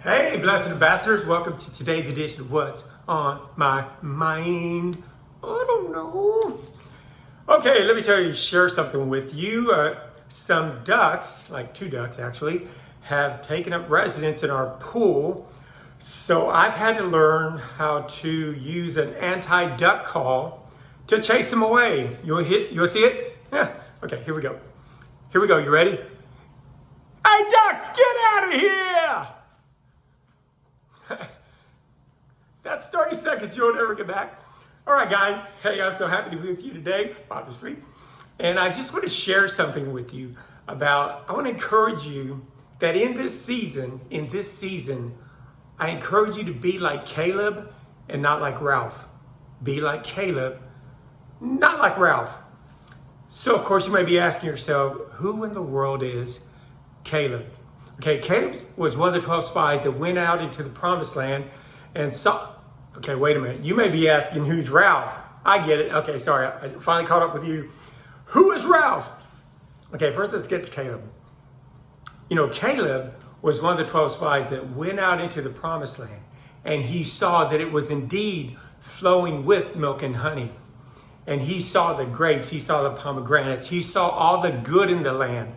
Hey, blessed ambassadors, welcome to today's edition of What's on My Mind. I don't know. Okay, let me share something with you. Some ducks, like two ducks actually, have taken up residence in our pool. So I've had to learn how to use an anti-duck call to chase them away. You'll see it? Yeah. Okay, here we go. You ready? Hey ducks, get out of here! That's 30 seconds you'll never get back. All right, guys. Hey, I'm so happy to be with you today, obviously. And I just want to share something with you about, I want to encourage you that in this season, I encourage you to be like Caleb and not like Ralph. Be like Caleb, not like Ralph. So, of course, you may be asking yourself, who in the world is Caleb? Okay, Caleb was one of the 12 spies that went out into the promised land and saw. Okay, wait a minute. You may be asking, who's Ralph? I get it. Okay, sorry. I finally caught up with you. Who is Ralph? Okay, first let's get to Caleb. You know, Caleb was one of the 12 spies that went out into the promised land, and he saw that it was indeed flowing with milk and honey. And he saw the grapes, he saw the pomegranates, he saw all the good in the land.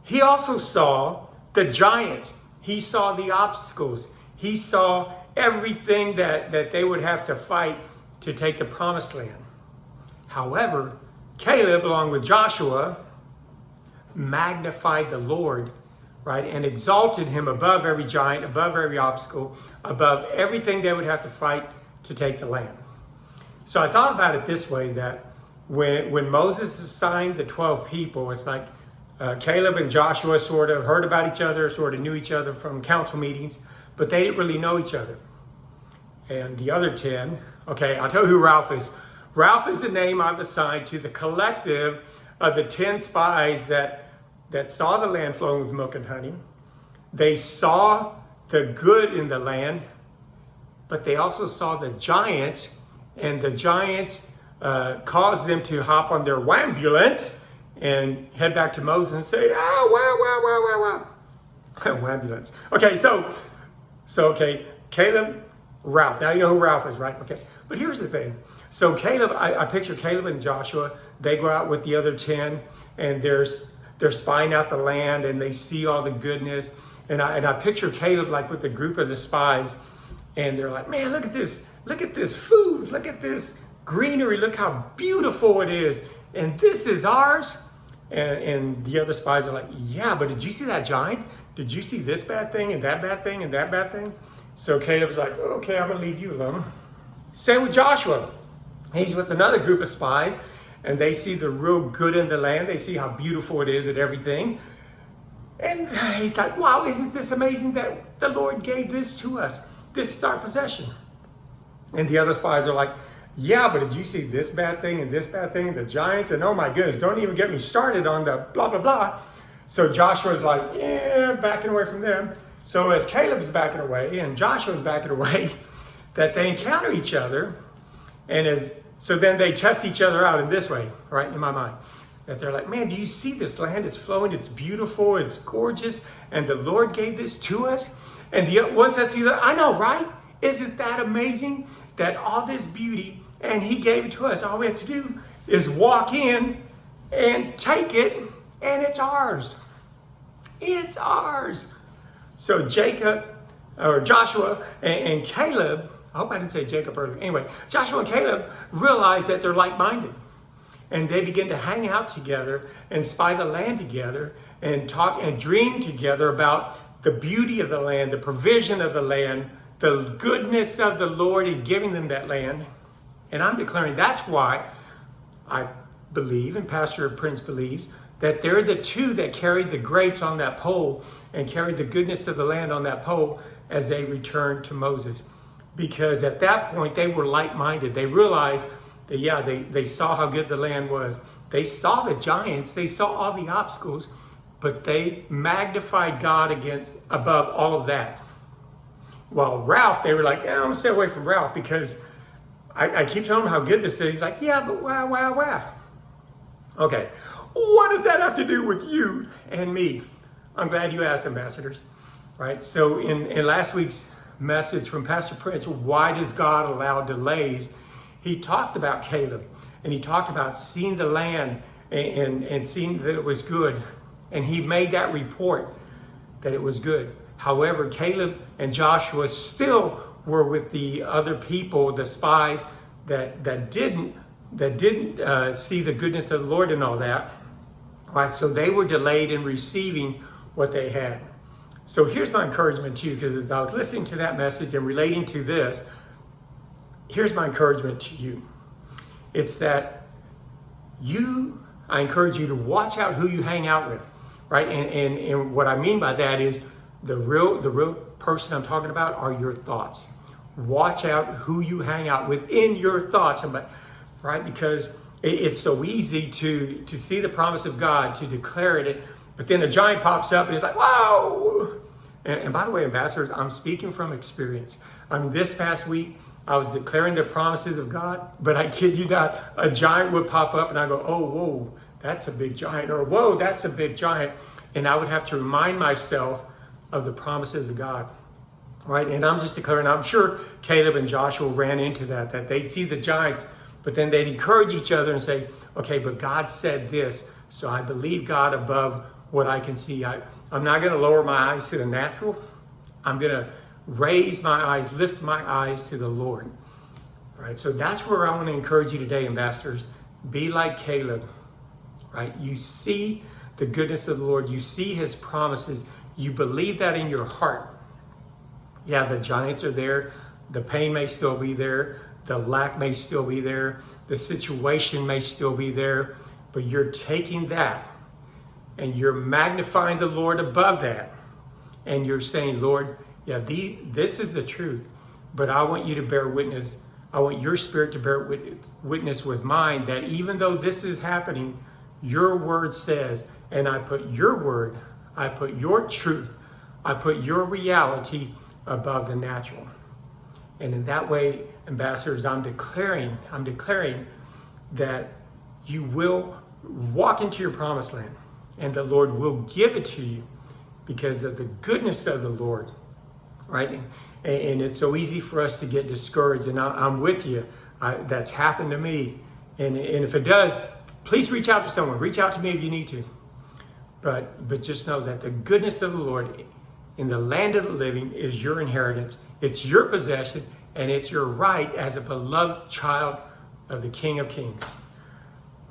He also saw the giants. He saw the obstacles. He saw everything that they would have to fight to take the promised land. However, Caleb, along with Joshua, magnified the Lord, right, and exalted him above every giant, above every obstacle, above everything they would have to fight to take the land. So I thought about it this way, that when Moses assigned the 12 people, it's like Caleb and Joshua sort of heard about each other, sort of knew each other from council meetings, but they didn't really know each other. And the other 10, okay, I'll tell you who Ralph is. Ralph is the name I've assigned to the collective of the 10 spies that saw the land flowing with milk and honey. They saw the good in the land, but they also saw the giants, and the giants caused them to hop on their wambulance and head back to Moses and say, wow. Wambulance. Okay, so okay, Caleb, Ralph. Now you know who Ralph is, right? Okay, but here's the thing. So Caleb, I picture Caleb and Joshua. They go out with the other 10, and they're spying out the land, and they see all the goodness. And I picture Caleb like with the group of the spies, and they're like, man, look at this food, look at this greenery, look how beautiful it is, and this is ours. And the other spies are like, yeah, but did you see that giant? Did you see this bad thing and that bad thing and that bad thing? So Caleb's like, okay, I'm gonna leave you alone. Same with Joshua. He's with another group of spies, and they see the real good in the land. They see how beautiful it is and everything. And he's like, wow, isn't this amazing that the Lord gave this to us? This is our possession. And the other spies are like, yeah, but did you see this bad thing and this bad thing, the giants? And oh my goodness, don't even get me started on the blah, blah, blah. So Joshua's like, yeah, backing away from them. So as Caleb's backing away and Joshua's backing away, that they encounter each other. And so then they test each other out in this way, right, in my mind. That they're like, man, do you see this land? It's flowing, it's beautiful, it's gorgeous, and the Lord gave this to us. And the one says to the other, I know, right? Isn't that amazing that all this beauty, and he gave it to us. All we have to do is walk in and take it, and it's ours. It's ours. So Joshua and Caleb, I hope I didn't say Jacob earlier. Anyway, Joshua and Caleb realize that they're like-minded. And they begin to hang out together and spy the land together and talk and dream together about the beauty of the land, the provision of the land, the goodness of the Lord in giving them that land. And I'm declaring that's why I believe, and Pastor Prince believes, that they're the two that carried the grapes on that pole and carried the goodness of the land on that pole as they returned to Moses. Because at that point, they were like-minded. They realized that, yeah, they saw how good the land was. They saw the giants. They saw all the obstacles, but they magnified God above all of that. While Ralph, they were like, yeah, I'm going to stay away from Ralph because I keep telling him how good this is. He's like, yeah, but wow. Okay, what does that have to do with you and me? I'm glad you asked, ambassadors. right? So in last week's message from Pastor Prince, why does God allow delays? He talked about Caleb, and he talked about seeing the land and seeing that it was good. And he made that report that it was good. However, Caleb and Joshua still were with the other people, the spies that didn't see the goodness of the Lord and all that. Right? So they were delayed in receiving what they had. So here's my encouragement to you, because as I was listening to that message and relating to this, here's my encouragement to you. It's that I encourage you to watch out who you hang out with, right? And what I mean by that is the real person I'm talking about are your thoughts. Watch out who you hang out with in your thoughts, right? Because it's so easy to see the promise of God, to declare it, but then a giant pops up and it's like, wow! And by the way, ambassadors, I'm speaking from experience. I mean, this past week, I was declaring the promises of God, but I kid you not, a giant would pop up and I go, oh, whoa, that's a big giant, or whoa, that's a big giant. And I would have to remind myself of the promises of God, right? And I'm just declaring, I'm sure Caleb and Joshua ran into that they'd see the giants, but then they'd encourage each other and say, okay, but God said this, so I believe God above what I can see. I'm not going to lower my eyes to the natural. I'm going to raise my eyes, lift my eyes to the Lord. Right? So that's where I want to encourage you today, ambassadors. Be like Caleb, right? You see the goodness of the Lord. You see his promises. You believe that in your heart. Yeah, the giants are there. The pain may still be there. The lack may still be there. The situation may still be there. But you're taking that and you're magnifying the Lord above that. And you're saying, Lord, yeah, this is the truth. But I want you to bear witness. I want your spirit to bear witness with mine that even though this is happening, your word says, and I put your word, I put your truth, I put your reality above the natural. And in that way, ambassadors, I'm declaring that you will walk into your promised land and the Lord will give it to you because of the goodness of the Lord, right? And it's so easy for us to get discouraged, and I'm with you. That's happened to me. And if it does, please reach out to someone. Reach out to me if you need to. But just know that the goodness of the Lord in the land of the living is your inheritance. It's your possession, and it's your right as a beloved child of the King of Kings.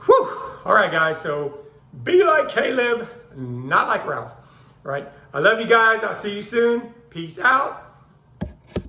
Whew! All right, guys, so be like Caleb, not like Ralph, right? I love you guys. I'll see you soon. Peace out.